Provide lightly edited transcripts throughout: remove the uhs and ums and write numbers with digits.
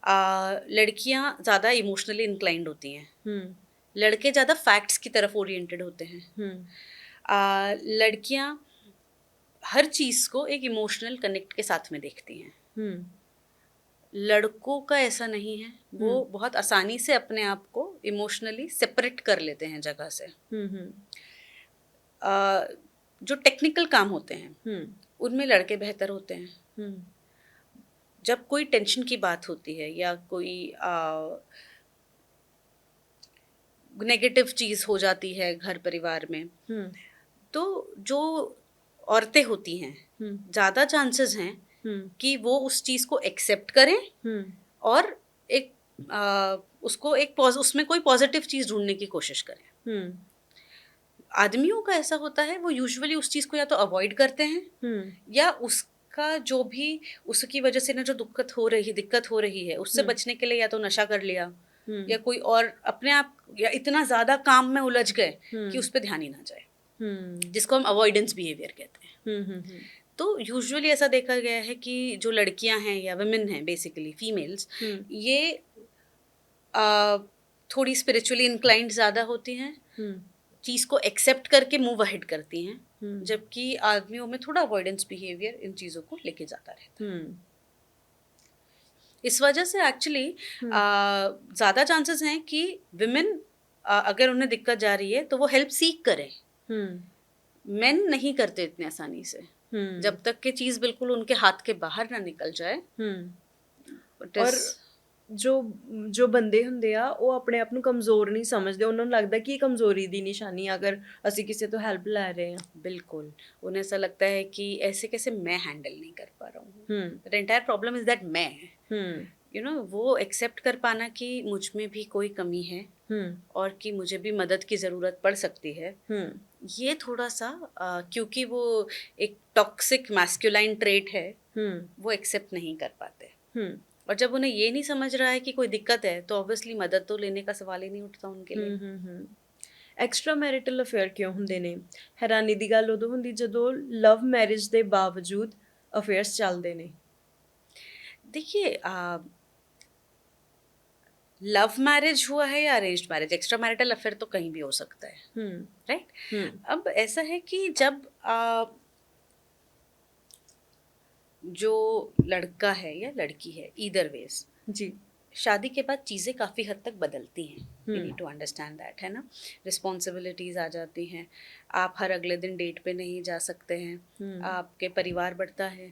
लड़कियां ज़्यादा emotionally inclined होती हैं, लड़के ज़्यादा फैक्ट्स की तरफ ओरिएंटेड होते हैं। लड़कियां हर चीज़ को एक इमोशनल कनेक्ट के साथ में देखती हैं। लड़कों का ऐसा नहीं है, वो बहुत आसानी से अपने आप को इमोशनली सेपरेट कर लेते हैं जगह से। जो टेक्निकल काम होते हैं उनमें लड़के बेहतर होते हैं। जब कोई टेंशन की बात होती है या कोई नेगेटिव चीज़ हो जाती है घर परिवार में, तो जो औरतें होती हैं ज़्यादा चांसेस हैं कि वो उस चीज़ को एक्सेप्ट करें और एक उसको एक उसमें कोई पॉजिटिव चीज़ ढूंढने की कोशिश करें। आदमियों का ऐसा होता है, वो यूजुअली उस चीज़ को या तो अवॉइड करते हैं या उसका जो भी उसकी वजह से ना जो दिक्कत हो रही है उससे बचने के लिए या तो नशा कर लिया या कोई और अपने आप या इतना ज़्यादा काम में उलझ गए कि उस पर ध्यान ही ना जाए, जिसको हम अवॉइडेंस बिहेवियर कहते हैं। तो यूजुअली ऐसा देखा गया है कि जो लड़कियां हैं या वुमेन हैं, बेसिकली फीमेल्स, ये थोड़ी स्पिरिचुअली इंक्लाइंड ज़्यादा होती हैं, चीज़ को एक्सेप्ट करके मूव अहेड करती हैं, जबकि आदमियों में थोड़ा अवॉइडेंस बिहेवियर इन चीज़ों को लेके जाता रहता है। इस वजह से एक्चुअली ज़्यादा चांसेस हैं कि विमेन अगर उन्हें दिक्कत जा रही है तो वो हेल्प सीक करें। मेन नहीं करते इतने आसानी से, जब तक कि चीज़ बिल्कुल उनके हाथ के बाहर ना निकल जाए। और जो ਬੰਦੇ ਹੁੰਦੇ ਆ ਉਹ ਆਪਣੇ ਆਪ ਨੂੰ ਕਮਜ਼ੋਰ ਨਹੀਂ ਸਮਝਦੇ, ਉਹਨਾਂ ਨੂੰ ਲੱਗਦਾ कि कमज़ोरी ਦੀ ਨਿਸ਼ਾਨੀ अगर ਅਸੀਂ ਕਿਸੇ ਤੋਂ हेल्प ले रहे हैं। बिल्कुल, उन्हें ऐसा लगता है कि ऐसे कैसे मैं हैंडल नहीं कर पा रहा हूँ। The entire problem is that मैं वो एक्सेप्ट कर पाना कि मुझ में भी कोई कमी है और कि मुझे भी मदद की ज़रूरत पड़ सकती है, ये थोड़ा सा क्योंकि वो एक टॉक्सिक मैस्कुलाइन ट्रेट है, वो एक्सेप्ट नहीं कर पाते। और जब उन्हें ये नहीं समझ रहा है कि कोई दिक्कत है तो ऑब्वियसली मदद तो लेने का सवाल ही नहीं उठता उनके लिए। एक्सट्रा मैरिटल अफेयर क्यों होंदे ने? हैरानी दी गल उदों हुंदी जदों लव मैरिज दे बावजूद अफेयर्स चलदे ने। देखिए, लव मैरिज हुआ है या arranged marriage, extra marital affair तो कहीं भी हो सकता है, राइट? अब ऐसा है कि जब जो लड़का है या लड़की है, ईदर वेज जी, शादी के बाद चीज़ें काफ़ी हद तक बदलती हैं। You need to understand that, है ना? रिस्पॉन्सिबिलिटीज़ आ जाती हैं, आप हर अगले दिन डेट पे नहीं जा सकते हैं, आपके परिवार बढ़ता है,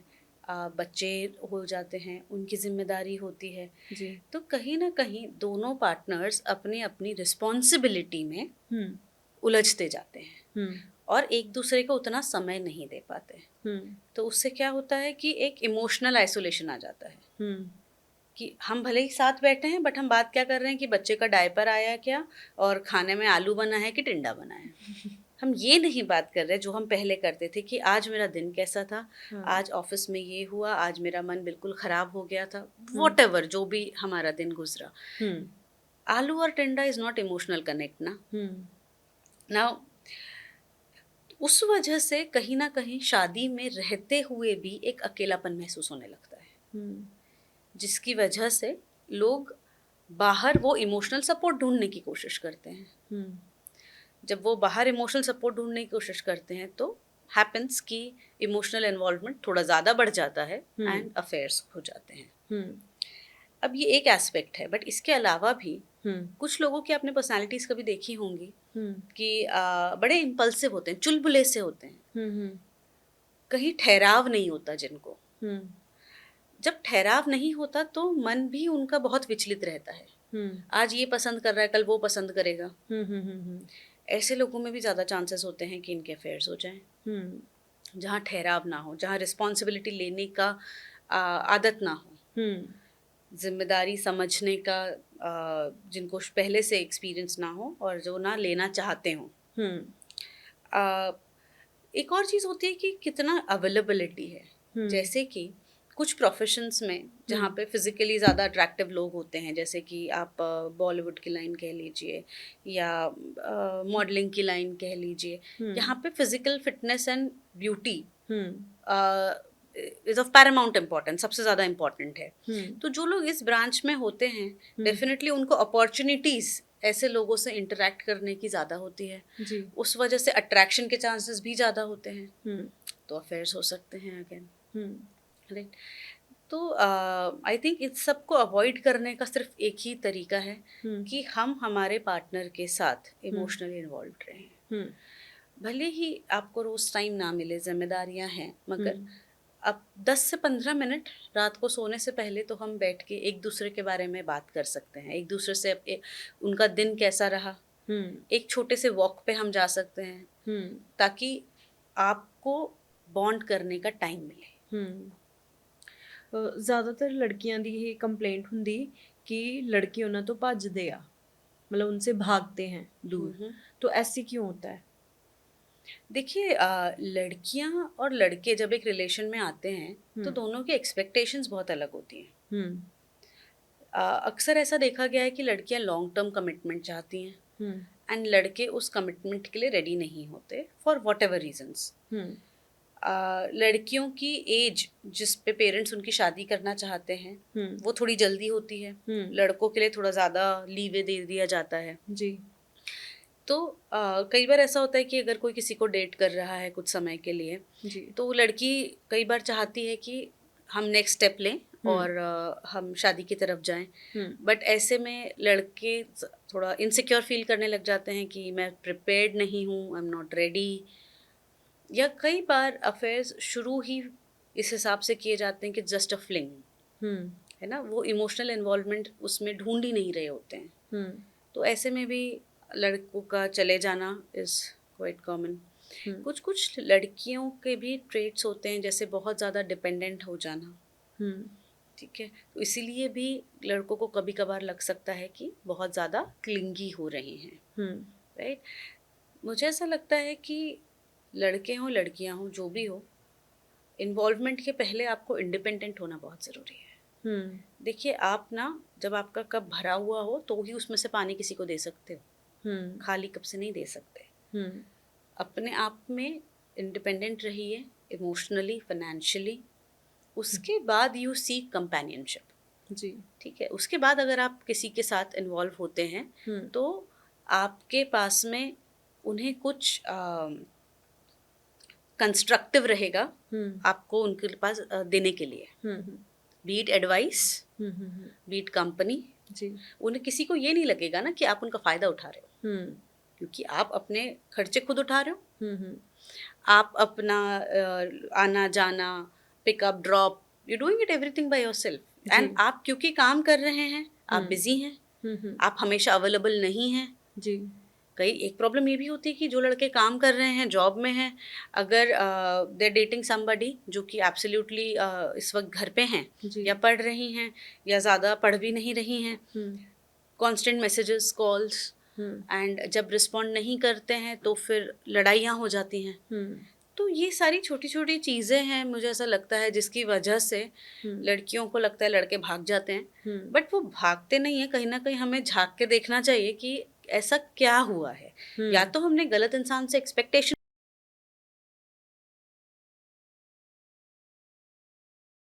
बच्चे हो जाते हैं, उनकी जिम्मेदारी होती है जी। तो कहीं ना कहीं दोनों पार्टनर्स अपनी अपनी रिस्पॉन्सिबिलिटी में उलझते जाते हैं और एक दूसरे को उतना समय नहीं दे पाते। तो उससे क्या होता है कि एक इमोशनल आइसोलेशन आ जाता है कि हम भले ही साथ बैठे हैं बट हम बात क्या कर रहे हैं कि बच्चे का डायपर आया क्या और खाने में आलू बना है कि टिंडा बना है। हम ये नहीं बात कर रहे जो हम पहले करते थे कि आज मेरा दिन कैसा था, आज ऑफिस में ये हुआ, आज मेरा मन बिल्कुल ख़राब हो गया था, वॉटएवर जो भी हमारा दिन गुजरा। आलू और टिंडा इज़ नॉट इमोशनल कनेक्ट ना। उस वजह से कहीं ना कहीं शादी में रहते हुए भी एक अकेलापन महसूस होने लगता है, जिसकी वजह से लोग बाहर वो इमोशनल सपोर्ट ढूंढने की कोशिश करते हैं। जब वो बाहर इमोशनल सपोर्ट ढूंढने की कोशिश करते हैं तो हैपन्स कि इमोशनल इन्वॉल्वमेंट थोड़ा ज़्यादा बढ़ जाता है एंड अफेयर्स हो जाते हैं। अब ये एक एस्पेक्ट है, बट इसके अलावा भी कुछ लोगों की आपने पर्सनालिटीज़ कभी देखी होंगी कि बड़े इम्पल्सिव होते हैं, चुलबुले से होते हैं, कहीं ठहराव नहीं होता जिनको। जब ठहराव नहीं होता तो मन भी उनका बहुत विचलित रहता है, आज ये पसंद कर रहा है कल वो पसंद करेगा। ऐसे लोगों में भी ज़्यादा चांसेस होते हैं कि इनके अफेयर्स हो जाएं, जहाँ ठहराव ना हो, जहाँ रिस्पॉन्सिबिलिटी लेने का आदत ना हो, जिम्मेदारी समझने का जिनको पहले से एक्सपीरियंस ना हो और जो ना लेना चाहते हों। एक और चीज़ होती है कि कितना अवेलेबिलिटी है, जैसे कि कुछ प्रोफेशंस में जहाँ पे फिजिकली ज़्यादा अट्रैक्टिव लोग होते हैं, जैसे कि आप बॉलीवुड की लाइन कह लीजिए या मॉडलिंग की लाइन कह लीजिए, यहाँ पे physical fitness and beauty is of Paramount importance, सबसे ज़्यादा इम्पोर्टेंट है। तो जो लोग इस ब्रांच में होते हैं डेफिनेटली उनको अपॉर्चुनिटीज़ ऐसे लोगों से इंटरेक्ट करने की ज़्यादा होती है जी। उस वजह से अट्रैक्शन के चांसेस भी ज़्यादा होते हैं, तो अफेयर्स हो सकते हैं अगेन, राइट। तो आई थिंक इस सब को अवॉइड करने का सिर्फ एक ही तरीका है कि हम हमारे पार्टनर के साथ इमोशनली इन्वॉल्व रहें। भले ही आपको रोज़ टाइम ना मिले, जिम्मेदारियां हैं, मगर अब 10 से 15 मिनट रात को सोने से पहले तो हम बैठ के एक दूसरे के बारे में बात कर सकते हैं, एक दूसरे से उनका दिन कैसा रहा, एक छोटे से वॉक पे हम जा सकते हैं, ताकि आपको बॉन्ड करने का टाइम मिले। ज़्यादातर लड़कियां दी ये कंप्लेंट हुंदी कि लड़के उन्हें तो भजदे आ, मतलब उनसे भागते हैं दूर, तो ऐसे क्यों होता है? देखिए, लड़कियां और लड़के जब एक रिलेशन में आते हैं तो दोनों की एक्सपेक्टेशंस बहुत अलग होती हैं। अक्सर ऐसा देखा गया है कि लड़कियां लॉन्ग टर्म कमिटमेंट चाहती हैं एंड लड़के उस कमिटमेंट के लिए रेडी नहीं होते फॉर वॉट एवर रीजन्स। लड़कियों की एज जिस पे पेरेंट्स उनकी शादी करना चाहते हैं वो थोड़ी जल्दी होती है, लड़कों के लिए थोड़ा ज़्यादा लीवे दे दिया जाता है जी। तो कई बार ऐसा होता है कि अगर कोई किसी को डेट कर रहा है कुछ समय के लिए जी। तो लड़की कई बार चाहती है कि हम नेक्स्ट स्टेप लें और हम शादी की तरफ जाएं, बट ऐसे में लड़के थोड़ा इनसिक्योर फील करने लग जाते हैं कि मैं प्रिपेयर्ड नहीं हूँ, आई एम नॉट रेडी, या कई बार अफेयर्स शुरू ही इस हिसाब से किए जाते हैं कि जस्ट अ फ्लिंग है ना, वो इमोशनल इन्वॉल्वमेंट उसमें ढूंढ ही नहीं रहे होते हैं। तो ऐसे में भी लड़कों का चले जाना इज़ क्वाइट कॉमन। कुछ कुछ लड़कियों के भी ट्रेट्स होते हैं जैसे बहुत ज़्यादा डिपेंडेंट हो जाना, ठीक है, तो इसीलिए भी लड़कों को कभी कभार लग सकता है कि बहुत ज़्यादा क्लिंगी हो रहे हैं, राइट। मुझे ऐसा लगता है कि लड़के हों लड़कियां हों जो भी हो, इन्वॉल्वमेंट के पहले आपको इंडिपेंडेंट होना बहुत ज़रूरी है। देखिए, आप ना जब आपका कप भरा हुआ हो तो ही उसमें से पानी किसी को दे सकते हो, खाली कप से नहीं दे सकते। अपने आप में इंडिपेंडेंट रहिए इमोशनली, फाइनेंशियली, उसके बाद यू सीक कंपेनियनशिप। जी, ठीक है। उसके बाद अगर आप किसी के साथ इन्वॉल्व होते हैं तो आपके पास में उन्हें कुछ कंस्ट्रक्टिव रहेगा आपको उनके पास देने के लिए, बीट एडवाइस, बीट कंपनी। जी, उन्हें किसी को ये नहीं लगेगा ना कि आप उनका फ़ायदा उठा रहे हो, क्योंकि आप अपने खर्चे खुद उठा रहे हो, आप अपना आना जाना, pickup drop, you doing it everything by yourself, and आप क्योंकि काम कर रहे हैं, आप बिजी हैं, आप हमेशा अवेलेबल नहीं हैं। जी, कई एक प्रॉब्लम ये भी होती है कि जो लड़के काम कर रहे हैं, जॉब में हैं, अगर दे डेटिंग समबडी जो कि एब्सोल्युटली इस वक्त घर पे हैं या पढ़ रही हैं या ज़्यादा पढ़ भी नहीं रही हैं, कॉन्स्टेंट मैसेजेस, कॉल्स, एंड जब रिस्पॉन्ड नहीं करते हैं तो फिर लड़ाइयाँ हो जाती हैं। तो ये सारी छोटी छोटी चीज़ें हैं, मुझे ऐसा लगता है, जिसकी वजह से लड़कियों को लगता है लड़के भाग जाते हैं, बट वो भागते नहीं हैं। कहीं ना कहीं हमें झांक के देखना चाहिए कि ऐसा क्या हुआ है, या तो हमने गलत इंसान से एक्सपेक्टेशन